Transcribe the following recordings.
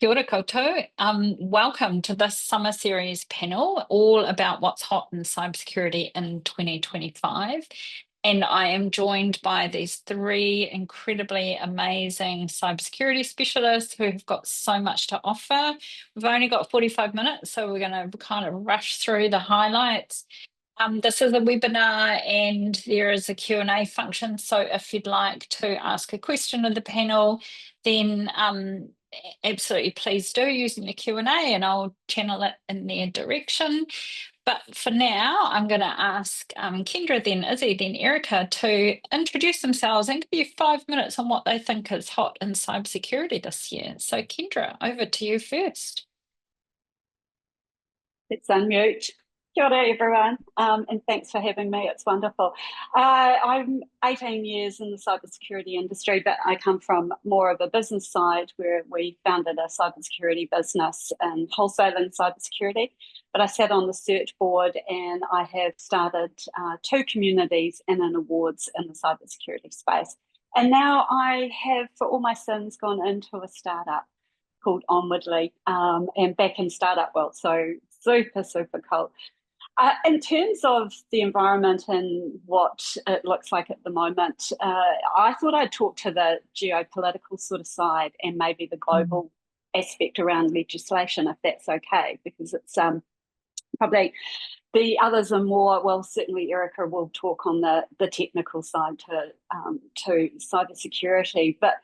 Kia ora koutou. Welcome to this summer series panel, all about what's hot in cybersecurity in 2025. And I am joined by these three incredibly amazing cybersecurity specialists who have got so much to offer. We've only got 45 minutes, so we're going to kind of rush through the highlights. This is a webinar and there is a Q&A function. So if you'd like to ask a question of the panel, then absolutely please do using the Q&A and I'll channel it in their direction. But for now, I'm going to ask Kendra, then Izzy, then Erica to introduce themselves and give you 5 minutes on what they think is hot in cybersecurity this year. So Kendra, over to you first. Let's unmute. Kia ora, everyone, and thanks for having me. It's wonderful. I'm 18 years in the cybersecurity industry, but I come from more of a business side where we founded a cybersecurity business and wholesaling cybersecurity. But I sat on the search board and I have started 2 communities and an awards in the cybersecurity space. And now I have, for all my sins, gone into a startup called Onwardly and back in startup world. So super, super cool. In terms of the environment and what it looks like at the moment, I thought I'd talk to the geopolitical sort of side and maybe the global aspect around legislation, if that's okay, because it's probably the others are more, well, certainly Erica will talk on the technical side to cybersecurity. But,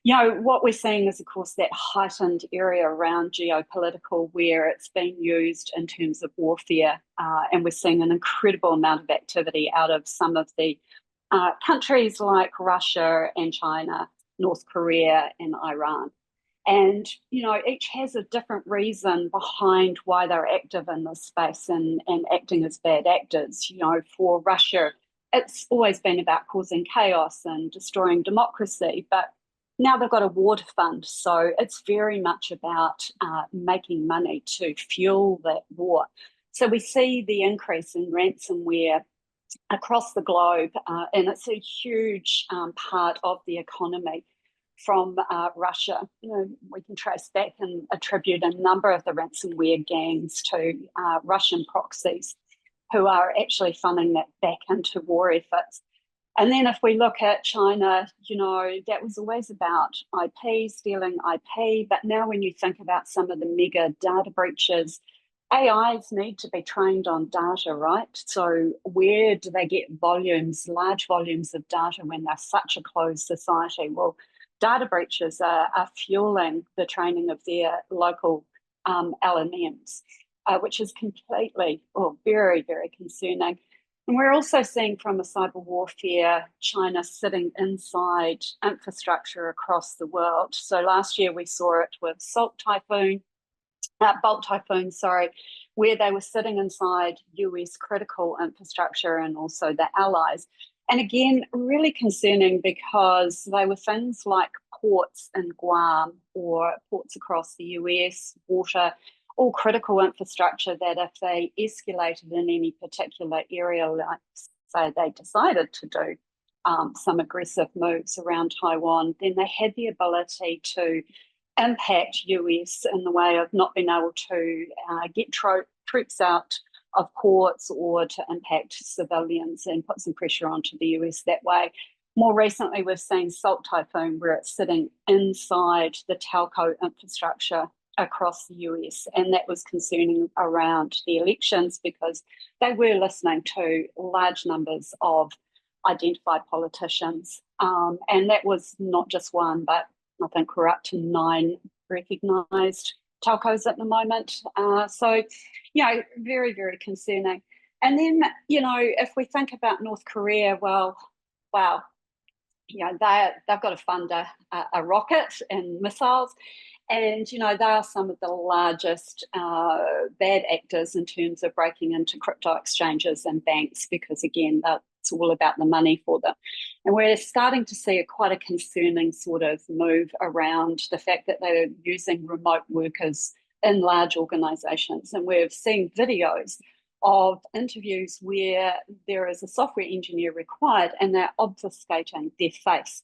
you know, what we're seeing is, of course, that heightened area around geopolitical where it's being used in terms of warfare. And we're seeing an incredible amount of activity out of some of the countries like Russia and China, North Korea and Iran. And, you know, each has a different reason behind why they're active in this space and acting as bad actors. You know, for Russia, it's always been about causing chaos and destroying democracy, but now they've got a war to fund. So it's very much about making money to fuel that war. So we see the increase in ransomware across the globe, and it's a huge part of the economy. From Russia, you know, we can trace back and attribute a number of the ransomware gangs to Russian proxies who are actually funding that back into war efforts. And then if we look at China, you know, that was always about IP, stealing IP. But now when you think about some of the mega data breaches, AIs need to be trained on data, right? So where do they get large volumes of data when they're such a closed society? Well, data breaches are fueling the training of their local LLMs, which is completely, or very, very concerning. And we're also seeing from a cyber warfare, China sitting inside infrastructure across the world. So last year we saw it with Bolt Typhoon, where they were sitting inside US critical infrastructure and also the allies. And again, really concerning because they were things like ports in Guam or ports across the US, water, all critical infrastructure that if they escalated in any particular area, like say they decided to do some aggressive moves around Taiwan, then they had the ability to impact US in the way of not being able to get troops out of ports or to impact civilians and put some pressure onto the US that way. More recently, we've seen Salt Typhoon, where it's sitting inside the telco infrastructure across the US. And that was concerning around the elections because they were listening to large numbers of identified politicians. And that was not just one, but I think we're up to 9 recognised telcos at the moment. So, you know, very, very concerning. And then, you know, if we think about North Korea, well, wow, you know, they've got to fund a rocket and missiles. And, you know, they are some of the largest bad actors in terms of breaking into crypto exchanges and banks because, again, it's all about the money for them. And we're starting to see quite a concerning sort of move around the fact that they're using remote workers in large organisations. And we've seen videos of interviews where there is a software engineer required and they're obfuscating their face.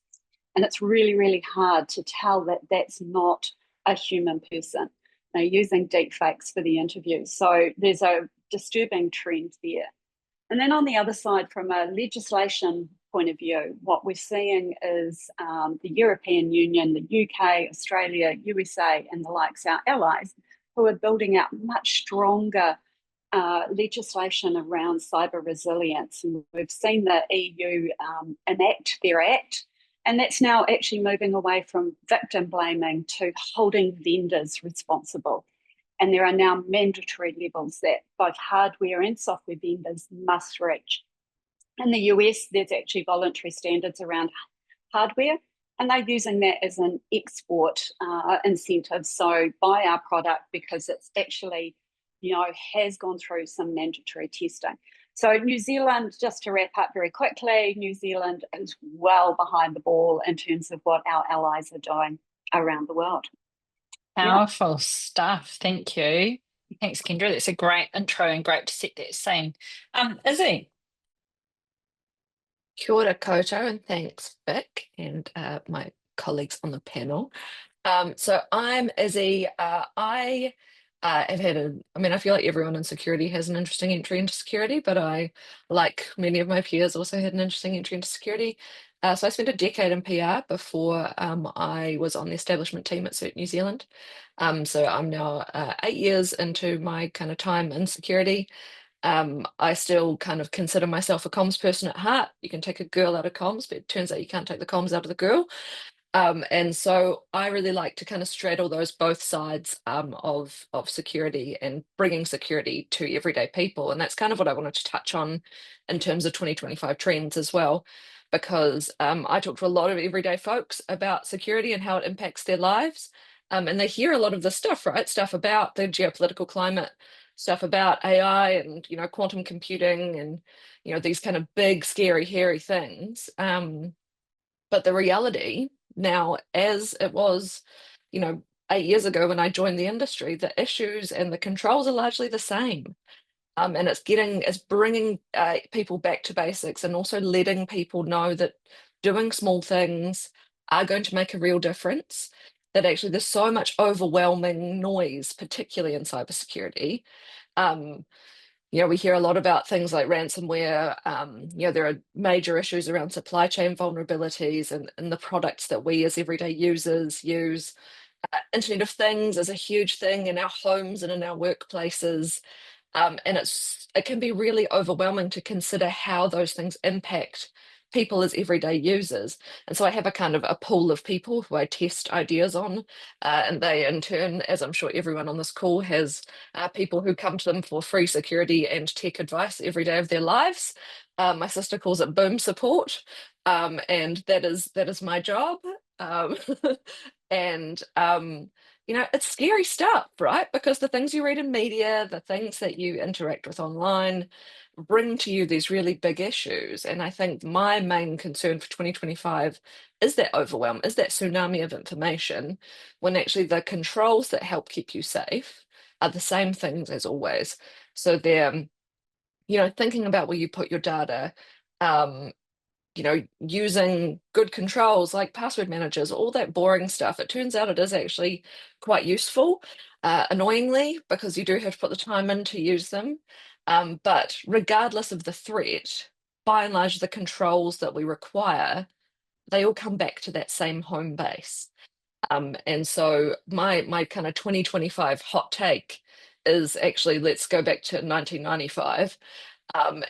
And it's really, really hard to tell that that's not a human person, using deepfakes for the interviews. So there's a disturbing trend there. And then on the other side, from a legislation point of view, what we're seeing is the European Union, the UK, Australia, USA, and the likes, our allies, who are building out much stronger legislation around cyber resilience. And we've seen the EU enact their act, and that's now actually moving away from victim blaming to holding vendors responsible. And there are now mandatory levels that both hardware and software vendors must reach. In the US, there's actually voluntary standards around hardware, and they're using that as an export incentive. So buy our product because it's actually, has gone through some mandatory testing. So New Zealand, just to wrap up very quickly, New Zealand is well behind the ball in terms of what our allies are doing around the world. Powerful stuff. Thank you. Thanks, Kendra. That's a great intro and great to set that scene. Izzy. Kia ora koutou, and thanks, Vic, and my colleagues on the panel. So I'm Izzy. I have had I feel like everyone in security has an interesting entry into security, but I, like many of my peers, also had an interesting entry into security. So I spent a decade in PR before I was on the establishment team at CERT New Zealand. So I'm now 8 years into my kind of time in security. I still kind of consider myself a comms person at heart. You can take a girl out of comms, but it turns out you can't take the comms out of the girl. And so I really like to kind of straddle those both sides of security and bringing security to everyday people. And that's kind of what I wanted to touch on in terms of 2025 trends as well, because I talk to a lot of everyday folks about security and how it impacts their lives. And they hear a lot of the stuff, right? Stuff about the geopolitical climate, stuff about AI and, quantum computing and, these kind of big, scary, hairy things. But the reality now, as it was, 8 years ago when I joined the industry, the issues and the controls are largely the same. And it's bringing people back to basics and also letting people know that doing small things are going to make a real difference. That actually there's so much overwhelming noise, particularly in cybersecurity. We hear a lot about things like ransomware. There are major issues around supply chain vulnerabilities and the products that we as everyday users use. Internet of Things is a huge thing in our homes and in our workplaces. And it can be really overwhelming to consider how those things impact people as everyday users. And so I have a kind of a pool of people who I test ideas on, and they in turn, as I'm sure everyone on this call has, people who come to them for free security and tech advice every day of their lives. My sister calls it boom support, and that is my job. And it's scary stuff, right? Because the things you read in media, the things that you interact with online bring to you these really big issues. And I think my main concern for 2025 is that overwhelm, is that tsunami of information, when actually the controls that help keep you safe are the same things as always. So they're, thinking about where you put your data, using good controls like password managers, all that boring stuff. It turns out it is actually quite useful, annoyingly, because you do have to put the time in to use them. But regardless of the threat, by and large, the controls that we require, they all come back to that same home base. And so my kind of 2025 hot take is actually, let's go back to 1995.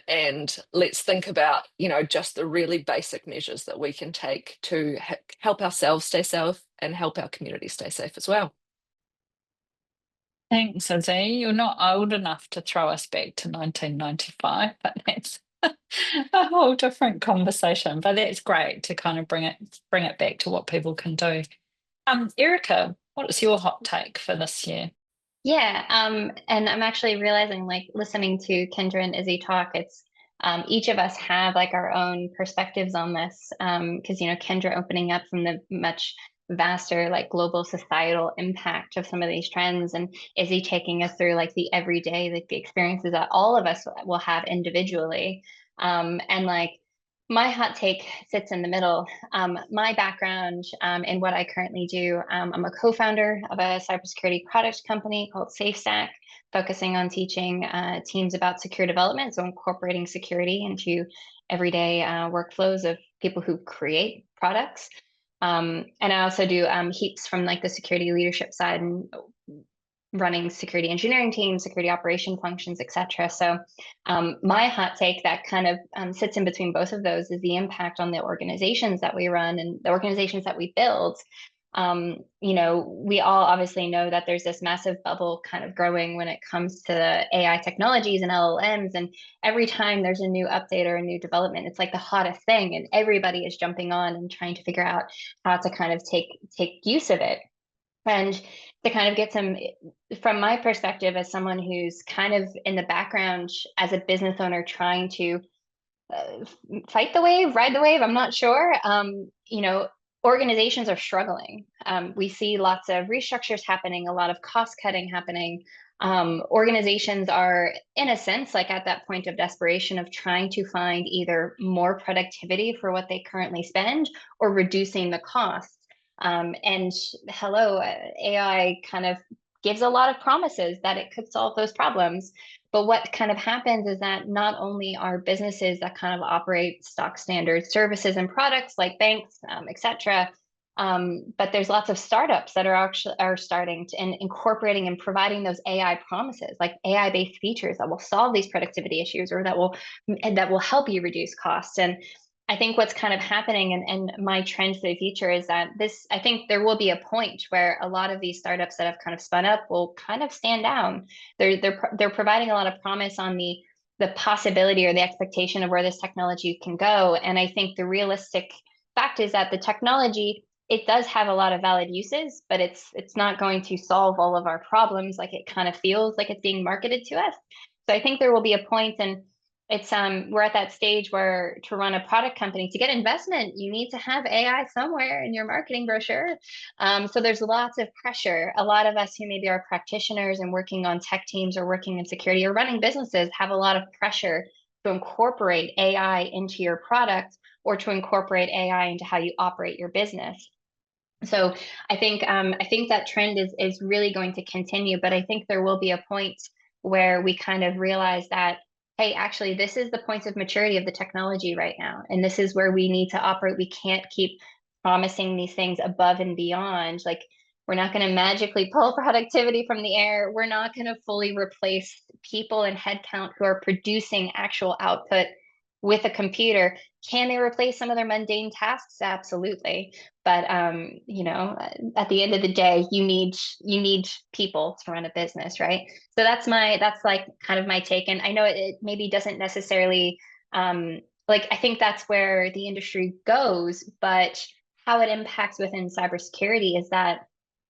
And let's think about, just the really basic measures that we can take to help ourselves stay safe and help our community stay safe as well. Thanks, Izzy. You're not old enough to throw us back to 1995, but that's a whole different conversation. But that's great to kind of bring it back to what people can do. Erica, what is your hot take for this year? Yeah, and I'm actually realizing, like, listening to Kendra and Izzy talk, it's each of us have like our own perspectives on this, because Kendra opening up from the much vaster like global societal impact of some of these trends, and Izzy taking us through like the everyday, like the experiences that all of us will have individually, and like My hot take sits in the middle. My background and what I currently do, I'm a co-founder of a cybersecurity product company called SafeStack, focusing on teaching teams about secure development, so incorporating security into everyday workflows of people who create products. And I also do heaps from like the security leadership side and running security engineering teams, security operation functions, etc. So my hot take that kind of sits in between both of those is the impact on the organizations that we run and the organizations that we build. You know, we all obviously know that there's this massive bubble kind of growing when it comes to AI technologies and LLMs. And every time there's a new update or a new development, it's like the hottest thing, and everybody is jumping on and trying to figure out how to kind of take use of it. And to kind of get some, from my perspective, as someone who's kind of in the background as a business owner trying to fight the wave, ride the wave, I'm not sure. You know, organizations are struggling. We see lots of restructures happening, a lot of cost cutting happening. Organizations are, in a sense, like at that point of desperation of trying to find either more productivity for what they currently spend or reducing the cost. And hello, AI kind of gives a lot of promises that it could solve those problems. But what kind of happens is that not only are businesses that kind of operate stock standard services and products like banks, et cetera, but there's lots of startups that are starting to and incorporating and providing those AI promises, like AI-based features that will solve these productivity issues or that will help you reduce costs. And I think what's kind of happening and my trend for the future is that I think there will be a point where a lot of these startups that have kind of spun up will kind of stand down. They're providing a lot of promise on the possibility or the expectation of where this technology can go. And I think the realistic fact is that the technology, it does have a lot of valid uses, but it's not going to solve all of our problems like it kind of feels like it's being marketed to us. So I think there will be a point, and it's we're at that stage where to run a product company, to get investment, you need to have AI somewhere in your marketing brochure. So there's lots of pressure. A lot of us who maybe are practitioners and working on tech teams or working in security or running businesses have a lot of pressure to incorporate AI into your product or to incorporate AI into how you operate your business. So I think that trend is really going to continue, but I think there will be a point where we kind of realize that, hey, actually, this is the points of maturity of the technology right now. And this is where we need to operate. We can't keep promising these things above and beyond. Like, we're not going to magically pull productivity from the air. We're not going to fully replace people and headcount who are producing actual output with a computer. Can they replace some of their mundane tasks? Absolutely. But you know, at the end of the day, you need people to run a business, right? So that's like kind of my take. And I know it maybe doesn't necessarily like, I think that's where the industry goes, but how it impacts within cybersecurity is that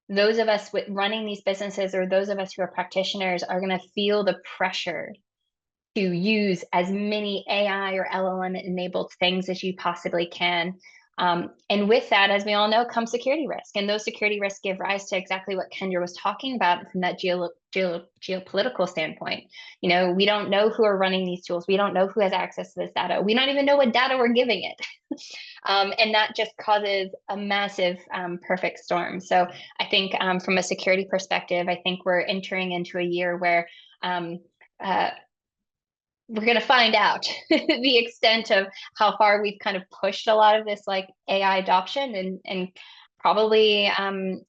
those of us with running these businesses or those of us who are practitioners are going to feel the pressure to use as many AI or LLM enabled things as you possibly can. And with that, as we all know, comes security risk. And those security risks give rise to exactly what Kendra was talking about from that geopolitical standpoint. You know, we don't know who are running these tools. We don't know who has access to this data. We don't even know what data we're giving it. And that just causes a massive perfect storm. So I think from a security perspective, I think we're entering into a year where we're going to find out the extent of how far we've kind of pushed a lot of this like AI adoption and probably kind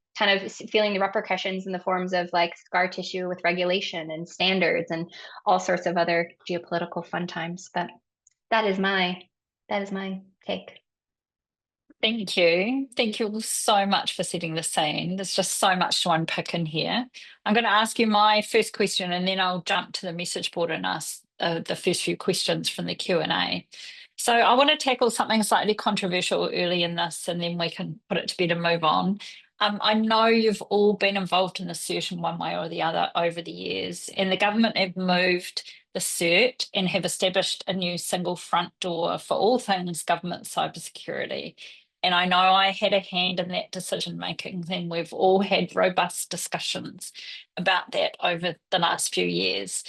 of feeling the repercussions in the forms of like scar tissue with regulation and standards and all sorts of other geopolitical fun times. But that is my take. Thank you. Thank you so much for setting the scene. There's just so much to unpick in here. I'm going to ask you my first question, and then I'll jump to the message board and ask the first few questions from the Q&A. So I want to tackle something slightly controversial early in this, and then we can put it to bed and move on. I know you've all been involved in the CERT in one way or the other over the years, and the government have moved the CERT and have established a new single front door for all things government cybersecurity. And I know I had a hand in that decision making, and we've all had robust discussions about that over the last few years.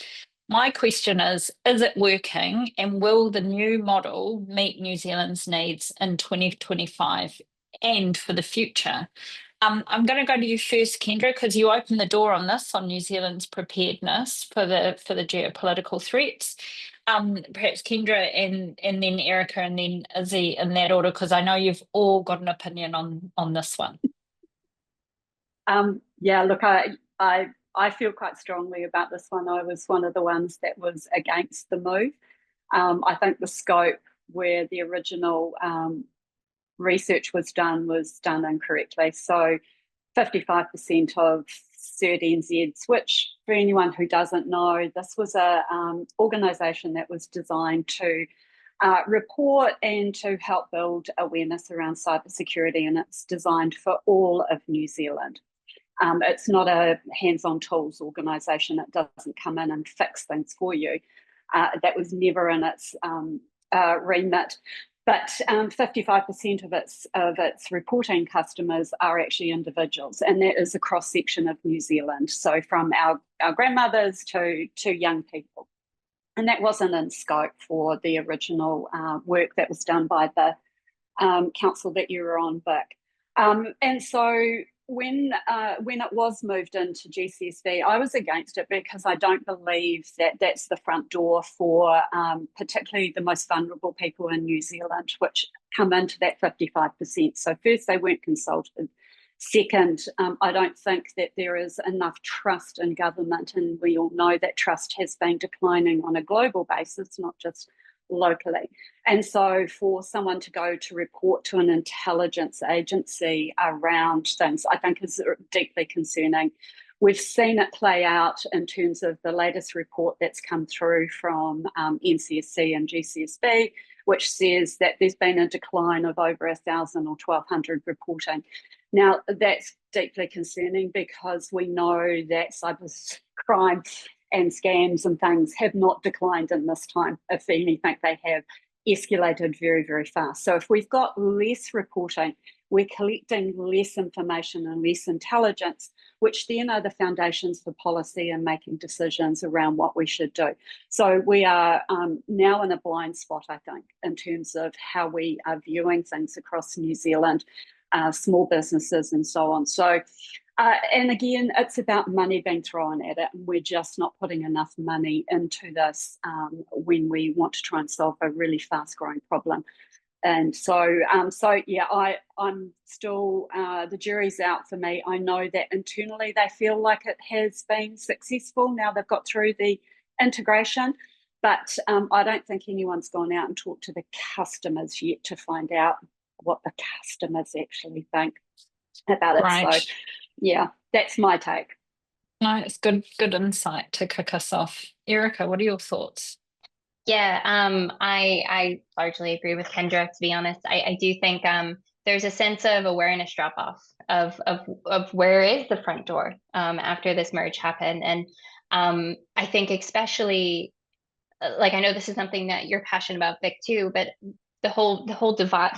My question is it working, and will the new model meet New Zealand's needs in 2025 and for the future? I'm going to go to you first, Kendra, because you opened the door on this, on New Zealand's preparedness for the geopolitical threats. Perhaps Kendra and then Erica and then Izzy in that order, because I know you've all got an opinion on this one. Yeah, look, I feel quite strongly about this one. I was one of the ones that was against the move. I think the scope where the original research was done incorrectly. So 55% of CERT-NZs, which for anyone who doesn't know, this was a organisation that was designed to report and to help build awareness around cybersecurity, and it's designed for all of New Zealand. It's not a hands-on tools organisation. It doesn't come in and fix things for you. That was never in its remit. But 55% of its reporting customers are actually individuals, and that is a cross-section of New Zealand. So from our grandmothers to young people. And that wasn't in scope for the original work that was done by the council that you were on, Vic. And so when it was moved into GCSV, I was against it because I don't believe that that's the front door for particularly the most vulnerable people in New Zealand, which come into that 55%. So first, they weren't consulted. Second, I don't think that there is enough trust in government, and we all know that trust has been declining on a global basis, not just locally. And so for someone to go to report to an intelligence agency around things, I think is deeply concerning. We've seen it play out in terms of the latest report that's come through from NCSC and GCSB, which says that there's been a decline of over 1,000 or 1,200 reporting. Now, that's deeply concerning because we know that cybercrime and scams and things have not declined in this time. If anything, they have escalated very, very fast. So if we've got less reporting, we're collecting less information and less intelligence, which then are the foundations for policy and making decisions around what we should do. So we are now in a blind spot, I think, in terms of how we are viewing things across New Zealand, small businesses and so on. So, and again, it's about money being thrown at it, and we're just not putting enough money into this when we want to try and solve a really fast-growing problem. And so, yeah, I'm still, the jury's out for me. I know that internally they feel like it has been successful. Now they've got through the integration, but I don't think anyone's gone out and talked to the customers yet to find out what the customers actually think about it. Right. So, yeah, that's my take. No, it's good insight to kick us off. Erica, what are your thoughts? Yeah, I largely agree with Kendra, to be honest. I do think there's a sense of awareness drop off of where is the front door after this merge happened. And I think especially, like, I know this is something that you're passionate about, Vic, too, but the whole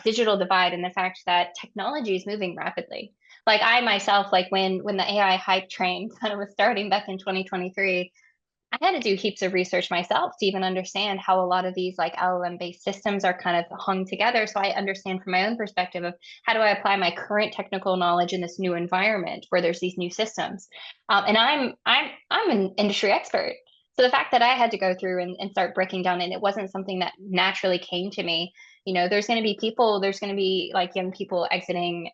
digital divide, and the fact that technology is moving rapidly. Like I myself, like when the AI hype train kind of was starting back in 2023, I had to do heaps of research myself to even understand how a lot of these like LLM-based systems are kind of hung together. So I understand from my own perspective of how do I apply my current technical knowledge in this new environment where there's these new systems. And I'm an industry expert. So the fact that I had to go through and start breaking down, and it wasn't something that naturally came to me. You know, there's going to be people, there's going to be like young people exiting,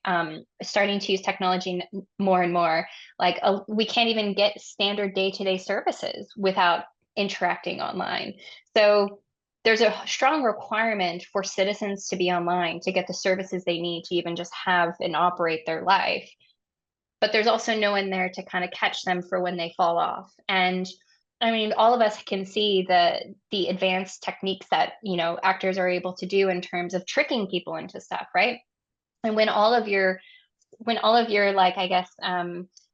starting to use technology more and more. Like we can't even get standard day-to-day services without interacting online. So there's a strong requirement for citizens to be online to get the services they need to even just have and operate their life. But there's also no one there to kind of catch them for when they fall off. And I mean, all of us can see the advanced techniques that, you know, actors are able to do in terms of tricking people into stuff, right? And when all of your like, I guess,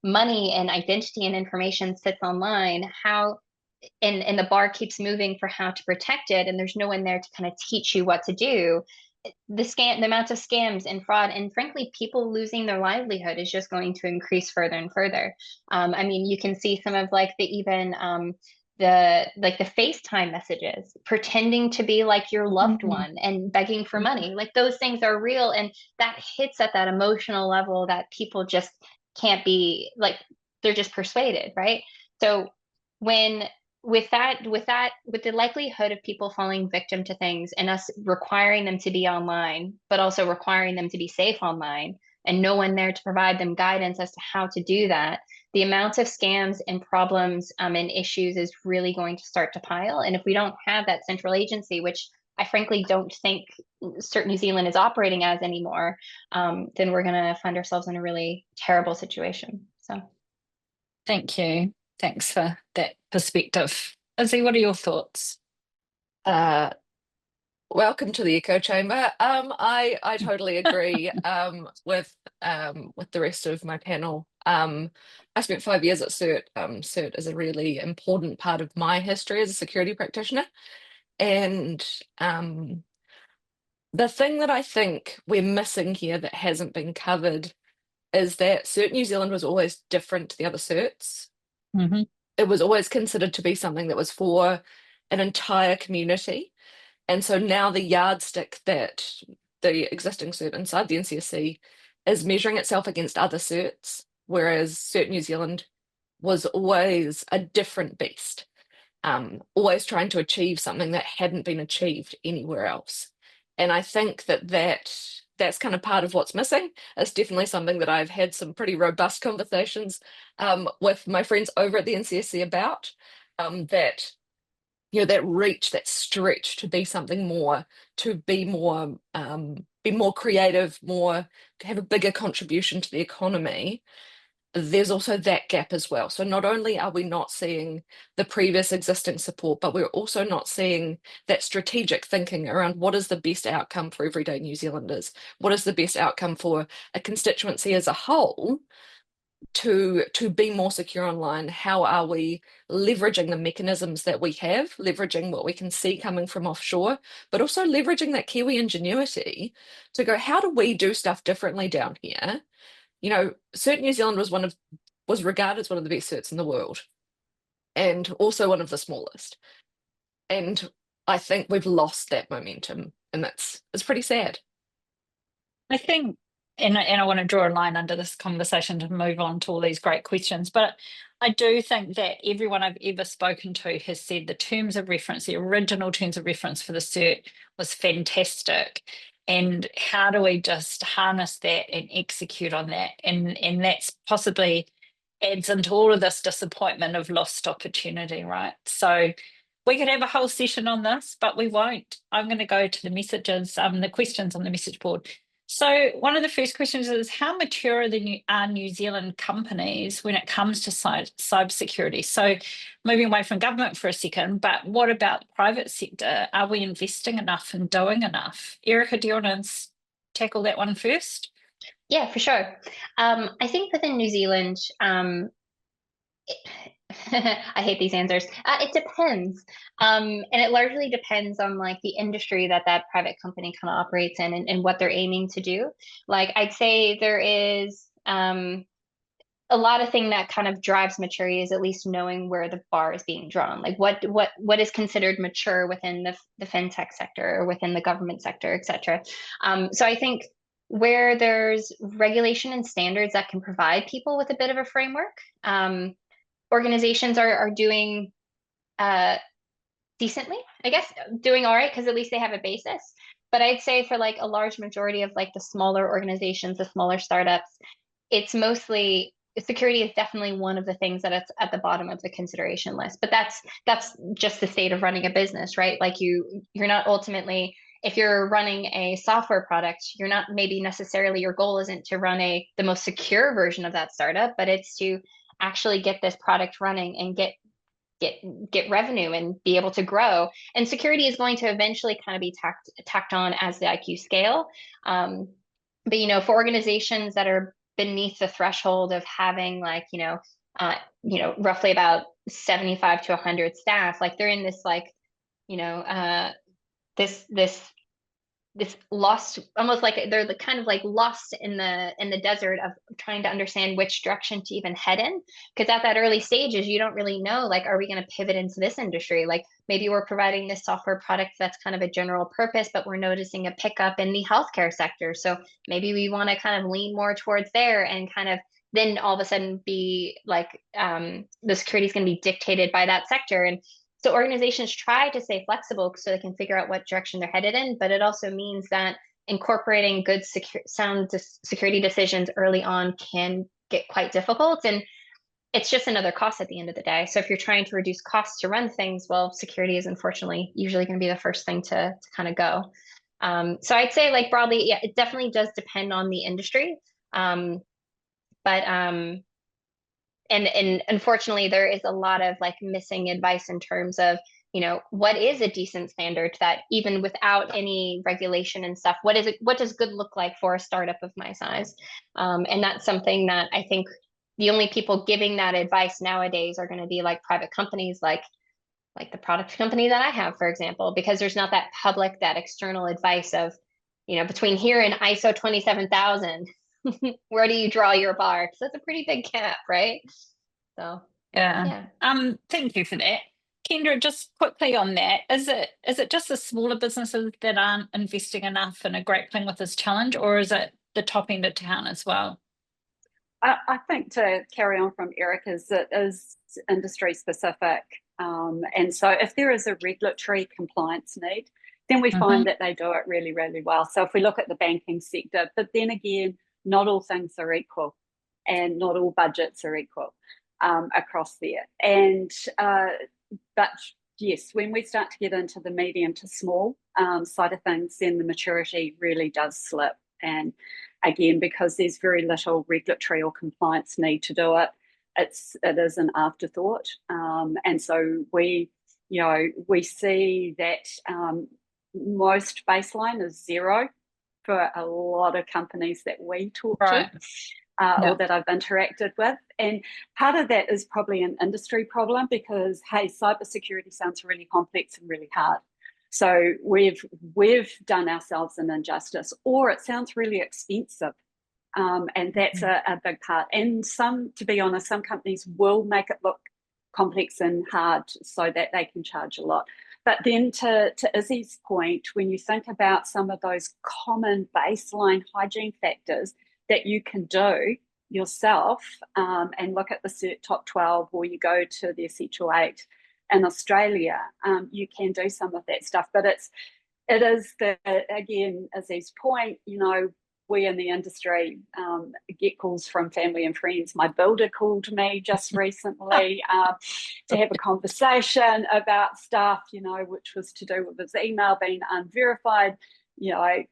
money and identity and information sits online, how and the bar keeps moving for how to protect it, and there's no one there to kind of teach you what to do, the amount of scams and fraud, and frankly people losing their livelihood is just going to increase further and further. I mean, you can see some of like the the FaceTime messages, pretending to be like your loved one and begging for money. Like those things are real, and that hits at that emotional level that people just can't be like, they're just persuaded, right? So when with the likelihood of people falling victim to things and us requiring them to be online, but also requiring them to be safe online, and no one there to provide them guidance as to how to do that, the amount of scams and problems and issues is really going to start to pile. And if we don't have that central agency, which I frankly don't think CERT New Zealand is operating as anymore, then we're going to find ourselves in a really terrible situation. So, thank you. Thanks for that perspective. Izzy, what are your thoughts? Welcome to the echo chamber. I totally agree with the rest of my panel. I spent 5 years at CERT. CERT is a really important part of my history as a security practitioner. And the thing that I think we're missing here that hasn't been covered is that CERT New Zealand was always different to the other CERTs. It was always considered to be something that was for an entire community. And so now the yardstick that the existing CERT inside the NCSC is measuring itself against other CERTs, whereas CERT New Zealand was always a different beast, always trying to achieve something that hadn't been achieved anywhere else. And I think that's kind of part of what's missing. It's definitely something that I've had some pretty robust conversations with my friends over at the NCSC about, that that reach, that stretch to be something more, to be more creative, more, to have a bigger contribution to the economy. There's also that gap as well. So not only are we not seeing the previous existing support, but we're also not seeing that strategic thinking around what is the best outcome for everyday New Zealanders, what is the best outcome for a constituency as a whole, to be more secure online. How are we leveraging the mechanisms that we have, leveraging what we can see coming from offshore, but also leveraging that Kiwi ingenuity to go, how do we do stuff differently down here? CERT New Zealand was regarded as one of the best CERTs in the world, and also one of the smallest. And I think we've lost that momentum, and it's pretty sad. I think, and I want to draw a line under this conversation to move on to all these great questions, but I do think that everyone I've ever spoken to has said the terms of reference, the original terms of reference for the CERT was fantastic. And how do we just harness that and execute on that? And that's possibly adds into all of this disappointment of lost opportunity, right? So we could have a whole session on this, but we won't. I'm going to go to the messages, the questions on the message board. So one of the first questions is, how mature are New Zealand companies when it comes to cybersecurity? So moving away from government for a second, but what about the private sector? Are we investing enough and doing enough? Erica, do you want to tackle that one first? Yeah, for sure. I think within New Zealand, I hate these answers. It depends. And it largely depends on like the industry that private company kind of operates in, and what they're aiming to do. Like I'd say there is a lot of thing that kind of drives maturity is at least knowing where the bar is being drawn. Like what is considered mature within the fintech sector or within the government sector, et cetera. So I think where there's regulation and standards that can provide people with a bit of a framework, organizations are doing decently, I guess, doing all right, because at least they have a basis. But I'd say for like a large majority of like the smaller organizations, the smaller startups, it's mostly security is definitely one of the things that it's at the bottom of the consideration list. But that's just the state of running a business, right? Like you're not ultimately, if you're running a software product, you're not, maybe necessarily your goal isn't to run the most secure version of that startup, but it's to actually get this product running and get revenue and be able to grow. And security is going to eventually kind of be tacked on as the IQ scale. But for organizations that are beneath the threshold of having like roughly about 75 to 100 staff, like they're in this like this this lost, almost like they're the kind of like lost in the desert of trying to understand which direction to even head in. Because at that early stages, you don't really know, like, are we going to pivot into this industry? Like maybe we're providing this software product that's kind of a general purpose, but we're noticing a pickup in the healthcare sector. So maybe we want to kind of lean more towards there, and kind of then all of a sudden be like, the security is going to be dictated by that sector. And so organizations try to stay flexible so they can figure out what direction they're headed in, but it also means that incorporating good sound security decisions early on can get quite difficult, and it's just another cost at the end of the day. So if you're trying to reduce costs to run things, well, security is unfortunately usually going to be the first thing to kind of go. So I'd say, like, broadly, yeah, it definitely does depend on the industry. But and unfortunately there is a lot of like missing advice in terms of, what is a decent standard that even without any regulation and stuff, what does good look like for a startup of my size? And that's something that I think the only people giving that advice nowadays are going to be like private companies, like the product company that I have, for example, because there's not that public, that external advice of, between here and ISO 27000, where do you draw your bar? Because that's a pretty big gap, right? So yeah. Thank you for that. Kendra, just quickly on that, is it just the smaller businesses that aren't investing enough and are grappling with this challenge, or is it the top end of town as well? I think, to carry on from Erica's, it is industry specific. And so if there is a regulatory compliance need, then we find that they do it really, really well. So if we look at the banking sector, but then again, not all things are equal, and not all budgets are equal across there. And but yes, when we start to get into the medium to small side of things, then the maturity really does slip. And again, because there's very little regulatory or compliance need to do it, it is an afterthought. And so we see that most baseline is zero for a lot of companies that we talk to. Or that I've interacted with. And part of that is probably an industry problem, because, hey, cybersecurity sounds really complex and really hard. So we've done ourselves an injustice, or it sounds really expensive. And that's a big part. And to be honest, some companies will make it look complex and hard so that they can charge a lot. But then to Izzy's point, when you think about some of those common baseline hygiene factors that you can do yourself, and look at the CERT Top 12, or you go to the Essential 8 in Australia, you can do some of that stuff. But it is, again, Izzy's point, we in the industry get calls from family and friends. My builder called me just recently to have a conversation about stuff, which was to do with his email being unverified.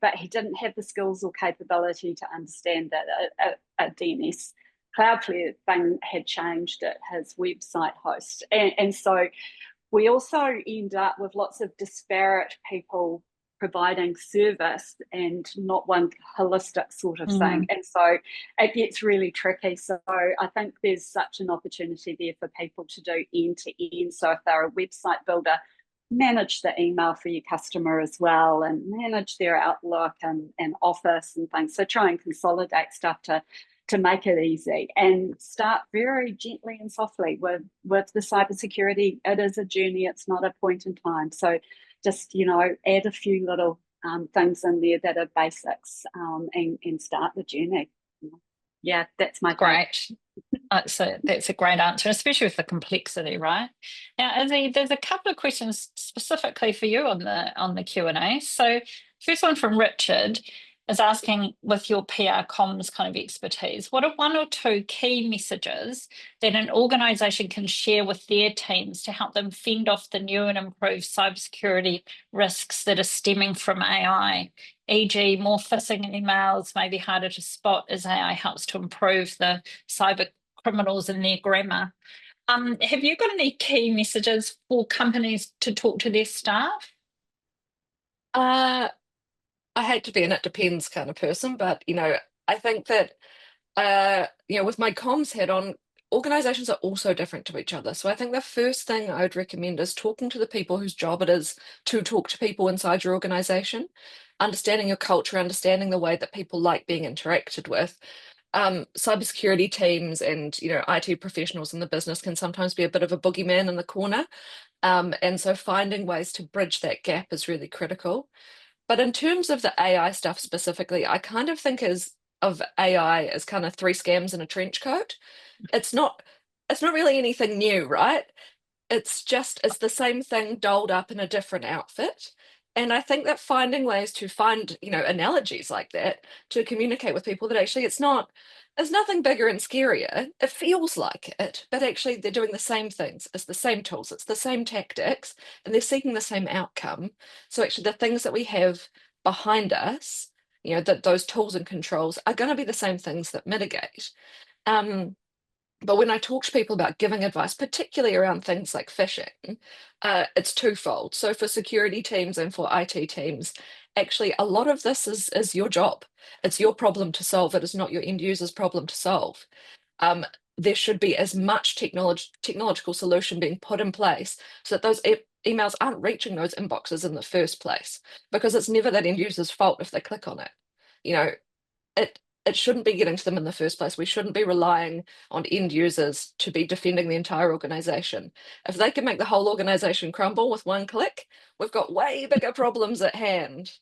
But he didn't have the skills or capability to understand that a DNS Cloudflare thing had changed at his website host. And so we also end up with lots of disparate people providing service and not one holistic sort of thing. And so it gets really tricky. So I think there's such an opportunity there for people to do end to end. So if they're a website builder, manage the email for your customer as well, and manage their Outlook and Office and things. So try and consolidate stuff to make it easy, and start very gently and softly with the cybersecurity. It is a journey. It's not a point in time. So just, add a few little things in there that are basics, and start the journey. Yeah, that's my great. That's a great answer, especially with the complexity, right? Now, Izzy, there's a couple of questions specifically for you on the Q&A. So first one from Richard is asking, with your PR comms kind of expertise, what are one or two key messages that an organisation can share with their teams to help them fend off the new and improved cybersecurity risks that are stemming from AI? E.g., more phishing emails may be harder to spot as AI helps to improve the cyber criminals and their grammar. Have you got any key messages for companies to talk to their staff? I hate to be an it depends kind of person, but I think that with my comms hat on, organizations are also different to each other. So I think the first thing I would recommend is talking to the people whose job it is to talk to people inside your organization. understanding your culture, understanding the way that people like being interacted with. Cybersecurity teams and IT professionals in the business can sometimes be a bit of a boogeyman in the corner. And so finding ways to bridge that gap is really critical. But in terms of the AI stuff specifically, I kind of think of AI as kind of three scams in a trench coat. It's not really anything new, right? It's the same thing dolled up in a different outfit. And I think that finding ways to find, analogies like that to communicate with people that actually it's nothing bigger and scarier. It feels like it, but actually they're doing the same things. It's the same tools, it's the same tactics, and they're seeking the same outcome. So actually the things that we have behind us, that those tools and controls are going to be the same things that mitigate. But when I talk to people about giving advice, particularly around things like phishing, it's twofold. So for security teams and for IT teams, actually a lot of this is your job. It's your problem to solve. It is not your end user's problem to solve. There should be as much technological solution being put in place so that those emails aren't reaching those inboxes in the first place, because it's never that end user's fault if they click on it. It shouldn't be getting to them in the first place. We shouldn't be relying on end users to be defending the entire organization. If they can make the whole organization crumble with one click, we've got way bigger problems at hand.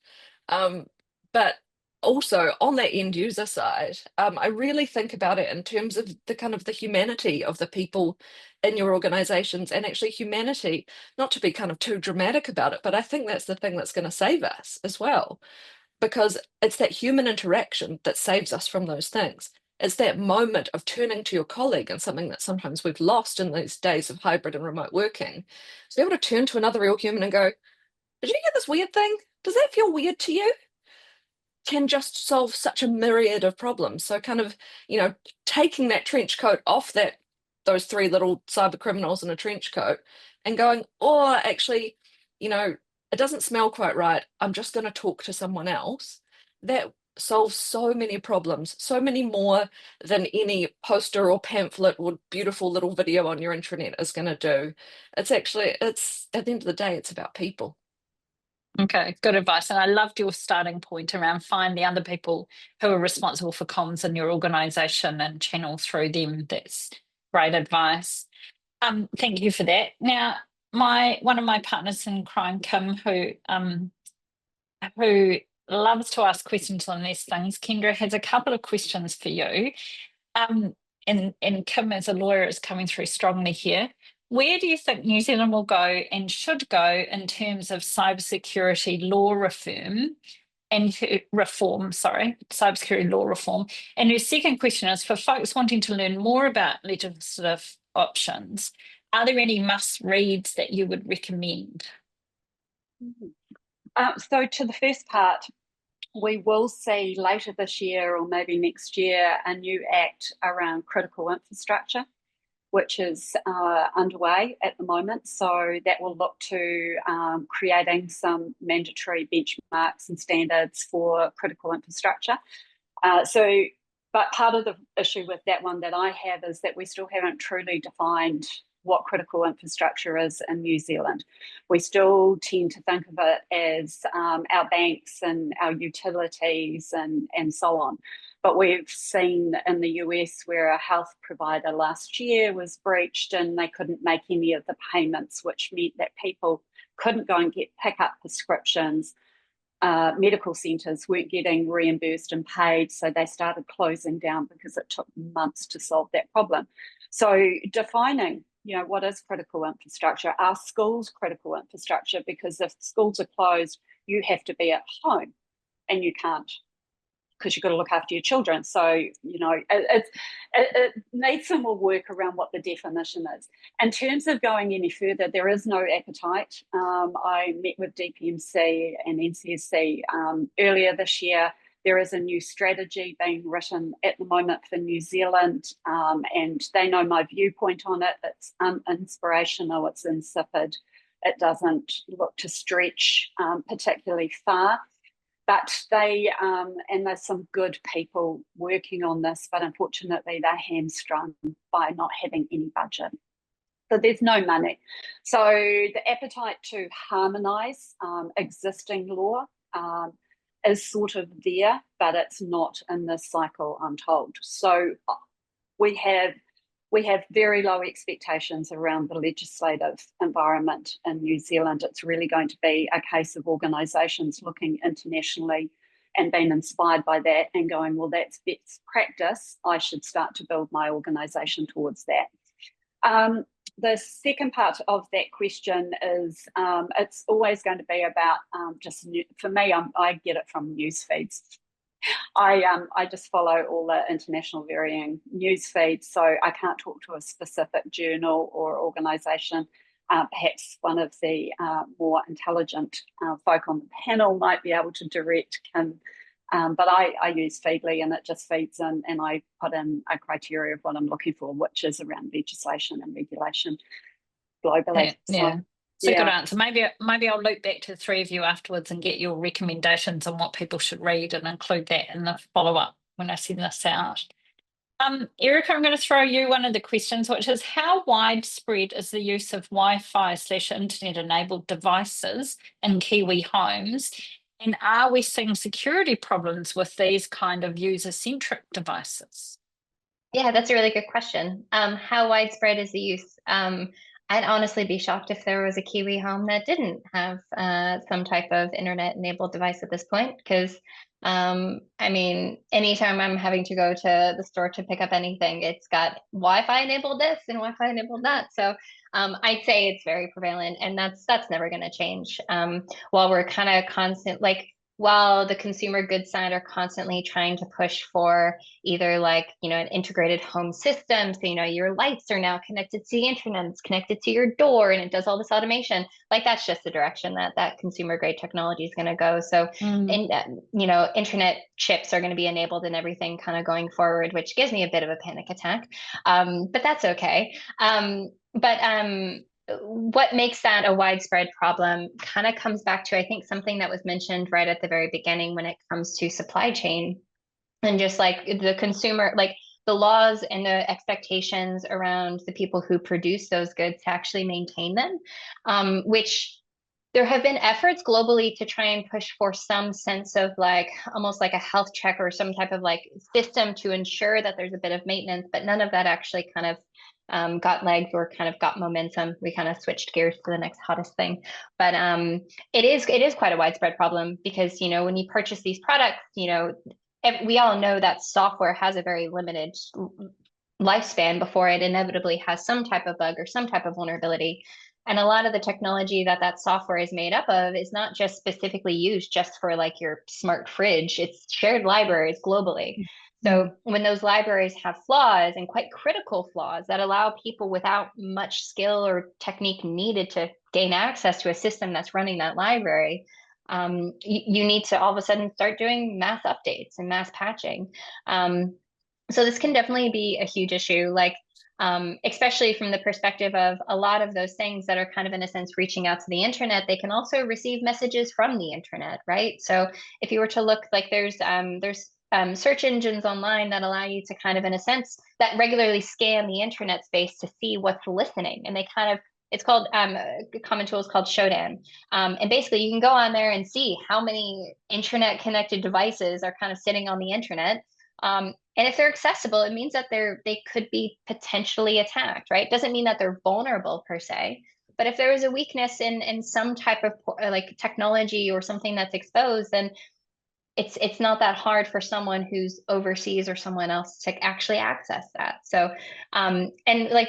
But also on that end user side, I really think about it in terms of the kind of the humanity of the people in your organizations, and actually humanity, not to be kind of too dramatic about it, but I think that's the thing that's going to save us as well. Because it's that human interaction that saves us from those things. It's that moment of turning to your colleague, and something that sometimes we've lost in these days of hybrid and remote working. To be able to turn to another real human and go, did you get this weird thing? Does that feel weird to you? Can just solve such a myriad of problems. So kind of, taking that trench coat off those three little cyber criminals in a trench coat and going, oh, actually, it doesn't smell quite right. I'm just going to talk to someone else. That solves so many problems, so many more than any poster or pamphlet or beautiful little video on your intranet is going to do. It's at the end of the day, it's about people. Okay, good advice. And I loved your starting point around find the other people who are responsible for comms in your organisation and channel through them. That's great advice. Thank you for that. Now, one of my partners in crime, Kim, who loves to ask questions on these things, Kendra, has a couple of questions for you. And Kim, as a lawyer, is coming through strongly here. Where do you think New Zealand will go and should go in terms of cybersecurity law reform cybersecurity law reform? And her second question is, for folks wanting to learn more about legislative options, are there any must-reads that you would recommend? So to the first part, we will see later this year or maybe next year a new act around critical infrastructure, which is underway at the moment. So that will look to creating some mandatory benchmarks and standards for critical infrastructure. But part of the issue with that one that I have is that we still haven't truly defined what critical infrastructure is in New Zealand. We still tend to think of it as our banks and our utilities and so on. But we've seen in the US where a health provider last year was breached and they couldn't make any of the payments, which meant that people couldn't go and pick up prescriptions. Medical centres weren't getting reimbursed and paid, so they started closing down because it took months to solve that problem. So defining, what is critical infrastructure? Are schools critical infrastructure? Because if schools are closed, you have to be at home and you can't, because you've got to look after your children. So, it needs some more work around what the definition is. In terms of going any further, there is no appetite. I met with DPMC and NCSC earlier this year. There is a new strategy being written at the moment for New Zealand, and they know my viewpoint on it. It's uninspirational, it's insipid. It doesn't look to stretch particularly far. But and there's some good people working on this, but unfortunately they're hamstrung by not having any budget. So there's no money. So the appetite to harmonise existing law is sort of there, but it's not in this cycle, I'm told. So we have very low expectations around the legislative environment in New Zealand. It's really going to be a case of organisations looking internationally and being inspired by that and going, well, that's best practice. I should start to build my organisation towards that. The second part of that question is it's always going to be about for me, I get it from news feeds. I just follow all the international varying news feeds, so I can't talk to a specific journal or organisation. Perhaps one of the more intelligent folk on the panel might be able to direct Kim, but I use Feedly, and it just feeds in, and I put in a criteria of what I'm looking for, which is around legislation and regulation globally. Yeah. It's a good answer. Maybe I'll loop back to the three of you afterwards and get your recommendations on what people should read and include that in the follow-up when I send this out. Erica, I'm going to throw you one of the questions, which is how widespread is the use of Wi-Fi/internet-enabled devices in Kiwi homes? And are we seeing security problems with these kind of user-centric devices? Yeah, that's a really good question. How widespread is the use? I'd honestly be shocked if there was a Kiwi home that didn't have some type of internet-enabled device at this point, because I mean, anytime I'm having to go to the store to pick up anything, it's got Wi-Fi enabled this and Wi-Fi enabled that. So I'd say it's very prevalent, and that's never going to change. While we're kind of while the consumer goods side are constantly trying to push for either an integrated home system. So, your lights are now connected to the internet, it's connected to your door, and it does all this automation. That's just the direction that consumer grade technology is going to go. So, internet chips are going to be enabled in everything kind of going forward, which gives me a bit of a panic attack. But that's okay. What makes that a widespread problem kind of comes back to, I think, something that was mentioned right at the very beginning when it comes to supply chain and just the consumer, the laws and the expectations around the people who produce those goods to actually maintain them, which there have been efforts globally to try and push for some sense of almost like a health check or some type of system to ensure that there's a bit of maintenance, but none of that actually kind of got legs or kind of got momentum. We kind of switched gears to the next hottest thing. But it is quite a widespread problem because, when you purchase these products, we all know that software has a very limited lifespan before it inevitably has some type of bug or some type of vulnerability. And a lot of the technology that software is made up of is not just specifically used just for your smart fridge. It's shared libraries globally. So when those libraries have flaws and quite critical flaws that allow people without much skill or technique needed to gain access to a system that's running that library, you need to all of a sudden start doing mass updates and mass patching. So this can definitely be a huge issue, especially from the perspective of a lot of those things that are kind of, in a sense, reaching out to the internet. They can also receive messages from the internet, right? So if you were to look, there's search engines online that allow you to kind of, in a sense, that regularly scan the internet space to see what's listening. And it's called, a common tool is called Shodan. And basically you can go on there and see how many internet connected devices are kind of sitting on the internet. And if they're accessible, it means that they could be potentially attacked, right? Doesn't mean that they're vulnerable per se, but if there is a weakness in some type of technology or something that's exposed, then it's not that hard for someone who's overseas or someone else to actually access that. So, and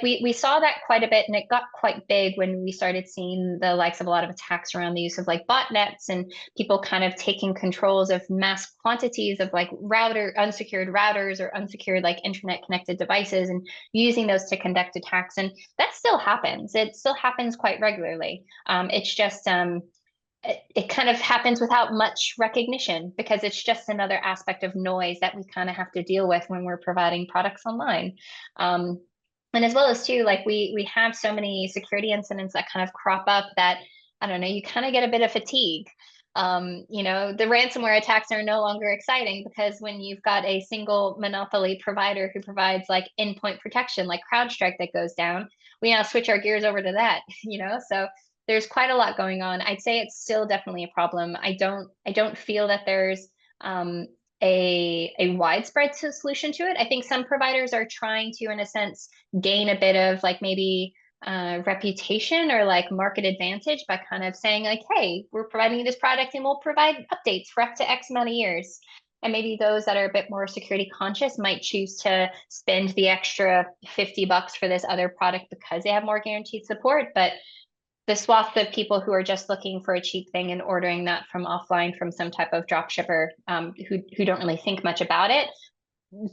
we saw that quite a bit, and it got quite big when we started seeing the likes of a lot of attacks around the use of botnets and people kind of taking controls of mass quantities of unsecured routers or unsecured internet connected devices and using those to conduct attacks. And that still happens. It still happens quite regularly. It's just, it kind of happens without much recognition because it's just another aspect of noise that we kind of have to deal with when we're providing products online. And as well as too, we have so many security incidents that kind of crop up that, I don't know, you kind of get a bit of fatigue. The ransomware attacks are no longer exciting because when you've got a single monopoly provider who provides endpoint protection like CrowdStrike that goes down, we now switch our gears over to that, so there's quite a lot going on. I'd say it's still definitely a problem. I don't feel that there's a widespread solution to it. I think some providers are trying to, in a sense, gain a bit of like maybe reputation or like market advantage by kind of saying like, hey, we're providing you this product and we'll provide updates for up to X amount of years. And maybe those that are a bit more security conscious might choose to spend the extra $50 for this other product because they have more guaranteed support. But the swath of people who are just looking for a cheap thing and ordering that from offline from some type of drop shipper who don't really think much about it,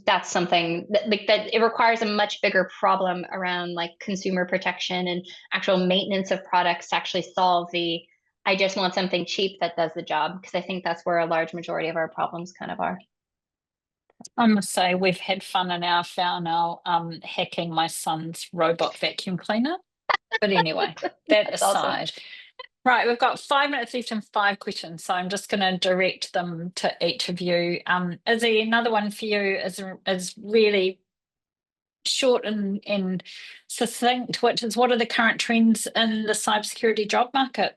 that's something that, like, that it requires a much bigger problem around like consumer protection and actual maintenance of products to actually solve the I just want something cheap that does the job, because I think that's where a large majority of our problems kind of are. I must say we've had fun in our now hacking my son's robot vacuum cleaner. But anyway, that aside. Awesome. Right, we've got 5 minutes left and 5 questions, so I'm just going to direct them to each of you. Izzy, another one for you is really short and succinct, which is, what are the current trends in the cybersecurity job market?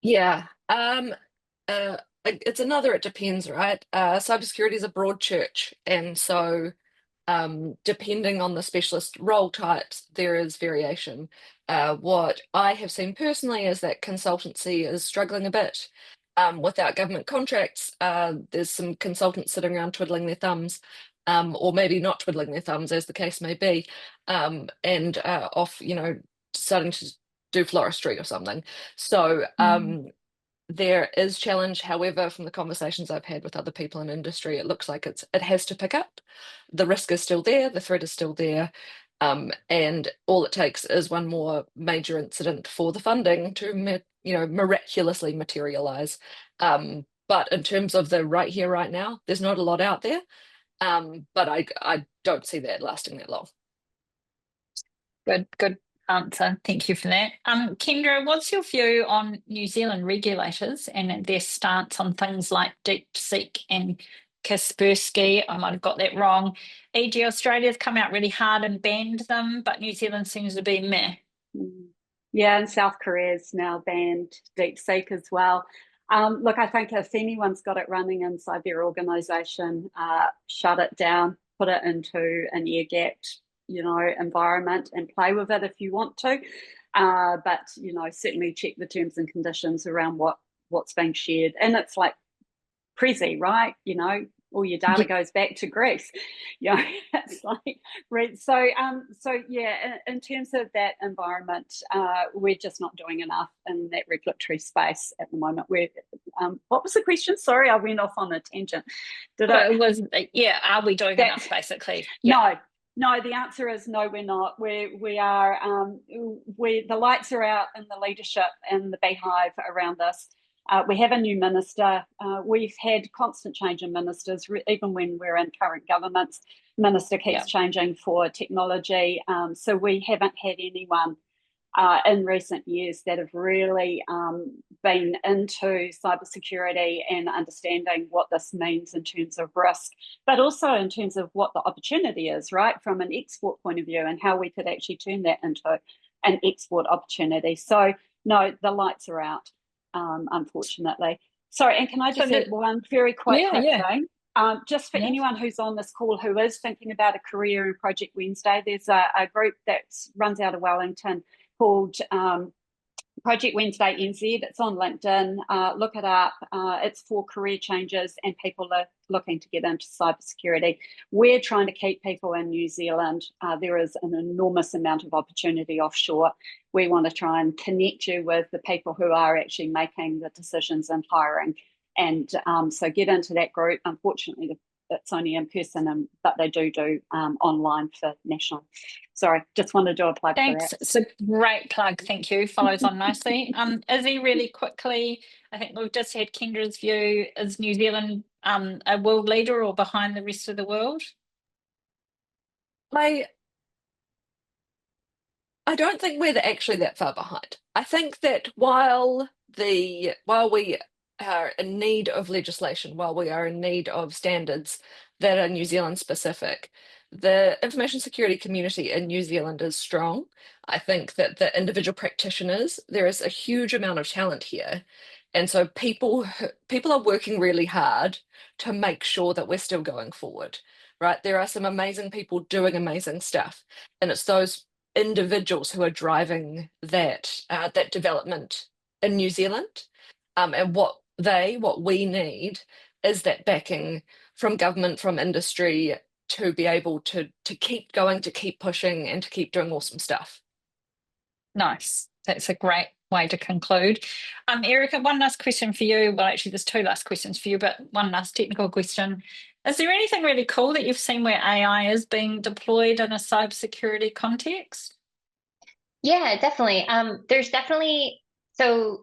Yeah, it's another, it depends, right? Cybersecurity is a broad church, and so depending on the specialist role types, there is variation. What I have seen personally is that consultancy is struggling a bit. Without government contracts, there's some consultants sitting around twiddling their thumbs, or maybe not twiddling their thumbs, as the case may be, and off, starting to do floristry or something. So there is challenge. However, from the conversations I've had with other people in industry, it looks like it has to pick up. The risk is still there, the threat is still there, and all it takes is one more major incident for the funding to miraculously materialize. But in terms of the right here, right now, there's not a lot out there, but I don't see that lasting that long. Good answer. Thank you for that. Kendra, what's your view on New Zealand regulators and their stance on things like DeepSeek and Kaspersky? I might have got that wrong. E.g., Australia's come out really hard and banned them, but New Zealand seems to be meh. Yeah, and South Korea's now banned DeepSeek as well. Look, I think if anyone's got it running inside their organisation, shut it down, put it into an air-gapped environment and play with it if you want to, but certainly check the terms and conditions around what's being shared. And it's like Prezi, right? All your data goes back to Greece. It's like so yeah, in terms of that environment, we're just not doing enough in that regulatory space at the moment. What was the question? Sorry, I went off on a tangent. It was, are we doing enough, basically? Yeah. No, the answer is no, we're not. We are, the lights are out in the leadership and the beehive around this. We have a new minister. We've had constant change in ministers, even when we're in current governments. Minister keeps changing for technology. So we haven't had anyone in recent years that have really been into cybersecurity and understanding what this means in terms of risk, but also in terms of what the opportunity is, right, from an export point of view, and how we could actually turn that into an export opportunity. So no, the lights are out, unfortunately. Sorry, and can I just add one very quick thing? Just for anyone who's on this call who is thinking about a career in Project Wednesday, there's a group that runs out of Wellington called Project Wednesday NZ. It's on LinkedIn. Look it up. It's for career changes and people are looking to get into cybersecurity. We're trying to keep people in New Zealand. There is an enormous amount of opportunity offshore. We want to try and connect you with the people who are actually making the decisions and hiring. And so get into that group. Unfortunately, it's only in person, but they do online for national. Sorry, just wanted to do a plug for that. Thanks. It's a great plug. Thank you. Follows on nicely. Izzy, really quickly, I think we've just had Kendra's view. Is New Zealand a world leader or behind the rest of the world? I don't think we're actually that far behind. I think that while we are in need of legislation, while we are in need of standards that are New Zealand specific, the information security community in New Zealand is strong. I think that the individual practitioners, there is a huge amount of talent here. And so people are working really hard to make sure that we're still going forward, right? There are some amazing people doing amazing stuff. And it's those individuals who are driving that development in New Zealand. And what we need is that backing from government, from industry, to be able to keep going, to keep pushing, and to keep doing awesome stuff. Nice. That's a great way to conclude. Erica, one last question for you. Well, actually, there's two last questions for you, but one last technical question. Is there anything really cool that you've seen where AI is being deployed in a cybersecurity context? Yeah, definitely. There's definitely, so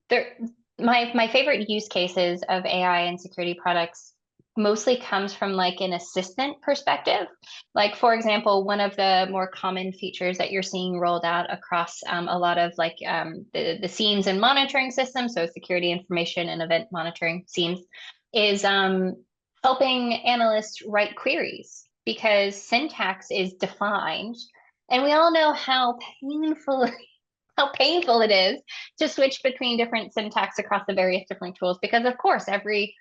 there, my favorite use cases of AI and security products mostly comes from like an assistant perspective. Like, for example, one of the more common features that you're seeing rolled out across a lot of like the SIEMs and monitoring systems, so security information and event monitoring SIEMs, is helping analysts write queries, because syntax is defined, and we all know how painful it is to switch between different syntax across the various different tools, because of course every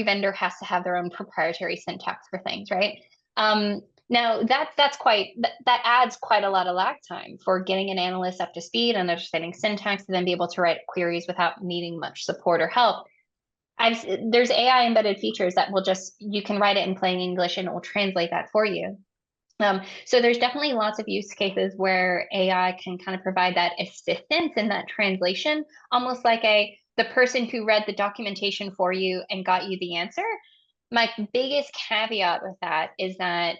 vendor has to have their own proprietary syntax for things, right? Now that adds quite a lot of lag time for getting an analyst up to speed and understanding syntax, to then be able to write queries without needing much support or help. There's AI embedded features that you can write it in plain English and it will translate that for you. So there's definitely lots of use cases where AI can kind of provide that assistance in that translation, almost like the person who read the documentation for you and got you the answer. My biggest caveat with that is that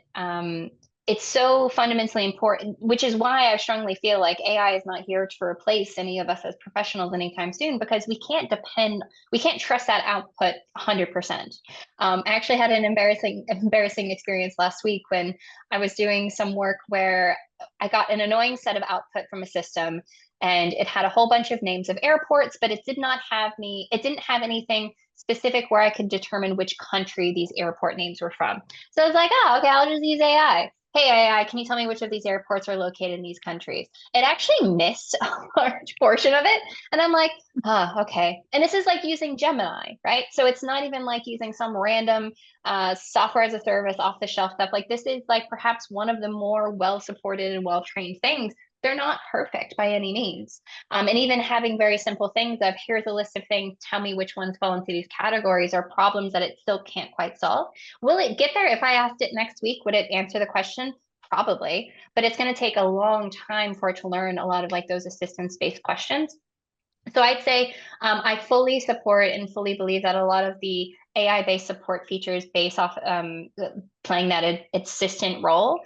it's so fundamentally important, which is why I strongly feel like AI is not here to replace any of us as professionals anytime soon, because we can't trust that output 100%. I actually had an embarrassing experience last week when I was doing some work where I got an annoying set of output from a system, and it had a whole bunch of names of airports, but it didn't have anything specific where I could determine which country these airport names were from. So I was like, oh, okay, I'll just use AI. Hey, AI, can you tell me which of these airports are located in these countries? It actually missed a large portion of it. And I'm like, okay. And this is like using Gemini, right? So it's not even like using some random software as a service, off the shelf stuff. Like, this is like perhaps one of the more well-supported and well-trained things. They're not perfect by any means. And even having very simple things of, here's a list of things, tell me which ones fall into these categories, are problems that it still can't quite solve. Will it get there? If I asked it next week, would it answer the question? Probably, but it's going to take a long time for it to learn a lot of like those assistance-based questions. So I'd say I fully support and fully believe that a lot of the AI-based support features based off playing that assistant role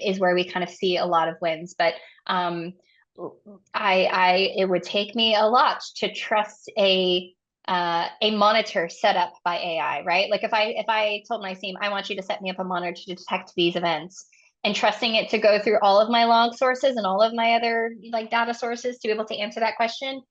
is where we kind of see a lot of wins. But it would take me a lot to trust a monitor set up by AI, right? Like if I told my team, I want you to set me up a monitor to detect these events, and trusting it to go through all of my log sources and all of my other like data sources to be able to answer that question,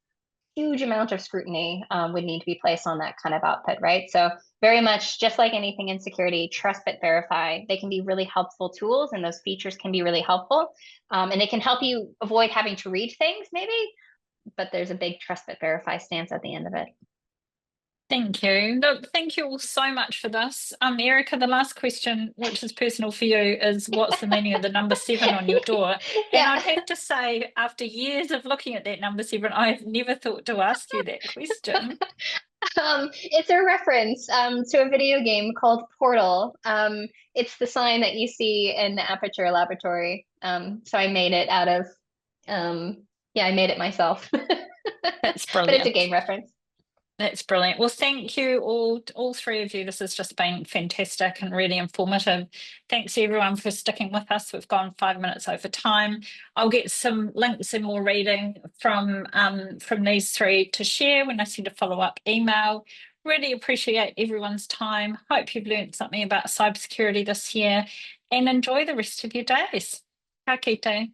huge amount of scrutiny would need to be placed on that kind of output, right? So very much just like anything in security, trust but verify. They can be really helpful tools, and those features can be really helpful. And they can help you avoid having to read things maybe, but there's a big trust but verify stance at the end of it. Thank you. Look, thank you all so much for this. Erica, the last question, which is personal for you, is what's the meaning of the number 7 on your door? Yeah. And I'd have to say, after years of looking at that number 7, I've never thought to ask you that question. It's a reference to a video game called Portal. It's the sign that you see in the Aperture Laboratory. So I made it out of, I made it myself. That's But brilliant. it's a game reference. That's brilliant. Well, thank you all three of you. This has just been fantastic and really informative. Thanks everyone for sticking with us. We've gone 5 minutes over time. I'll get some links and more reading from these three to share when I send a follow-up email. Really appreciate everyone's time. Hope you've learned something about cybersecurity this year, and enjoy the rest of your days. Ka kite.